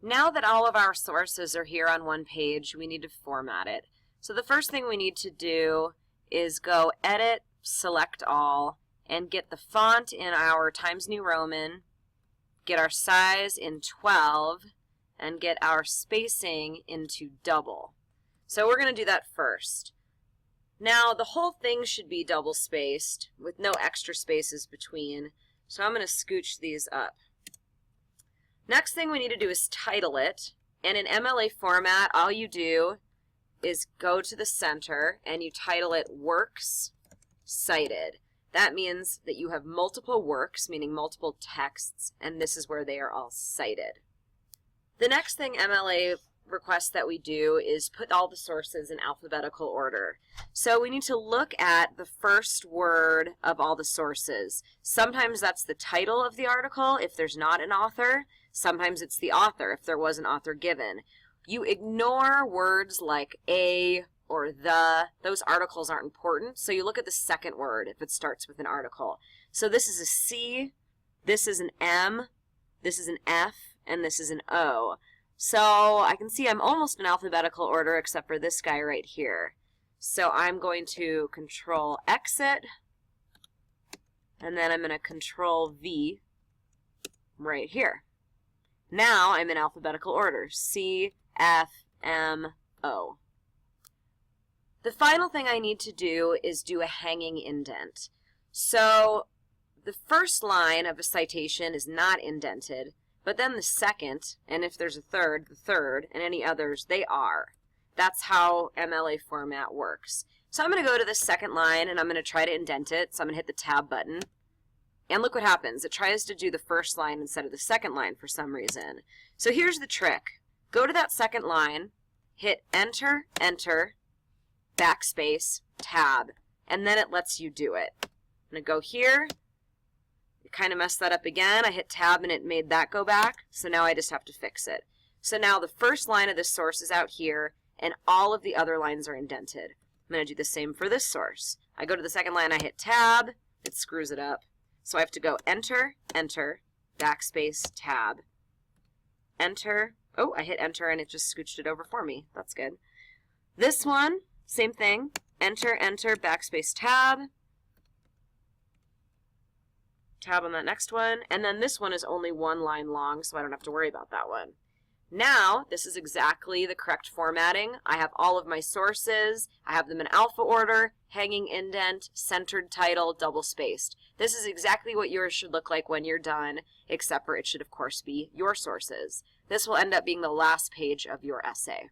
Now that all of our sources are here on one page, we need to format it. So the first thing we need to do is go Edit, Select All, and get the font in our Times New Roman, get our size in 12, and get our spacing into double. So we're going to do that first. Now the whole thing should be double spaced with no extra spaces between, so I'm going to scooch these up. Next thing we need to do is title it, and in MLA format all you do is go to the center and you title it Works Cited. That means that you have multiple works, meaning multiple texts, and this is where they are all cited. The next thing MLA requests that we do is put all the sources in alphabetical order. So we need to look at the first word of all the sources. Sometimes that's the title of the article if there's not an author. Sometimes it's the author if there was an author given. You ignore words like a or the. Those articles aren't important, so you look at the second word if it starts with an article. So this is a C, this is an M, this is an F, and this is an O. So I can see I'm almost in alphabetical order except for this guy right here. So I'm going to Control Exit, and then I'm going to Control V right here. Now I'm in alphabetical order, C, F, M, O. The final thing I need to do is do a hanging indent. So the first line of a citation is not indented, but then the second, and if there's a third, the third, and any others, they are. That's how MLA format works. So I'm going to go to the second line and I'm going to try to indent it. So I'm going to hit the Tab button. And look what happens. It tries to do the first line instead of the second line for some reason. So here's the trick. Go to that second line, hit Enter, Enter, backspace, Tab, and then it lets you do it. I'm going to go here. It kind of messed that up again. I hit Tab and it made that go back. So now I just have to fix it. So now the first line of this source is out here and all of the other lines are indented. I'm going to do the same for this source. I go to the second line, I hit Tab, it screws it up. So I have to go Enter, Enter, backspace, Tab, Enter. Oh, I hit Enter and it just scooched it over for me. That's good. This one, same thing. Enter, Enter, backspace, Tab. Tab on that next one. And then this one is only one line long, so I don't have to worry about that one. Now, this is exactly the correct formatting. I have all of my sources. I have them in alpha order, hanging indent, centered title, double spaced. This is exactly what yours should look like when you're done, except for it should, of course, be your sources. This will end up being the last page of your essay.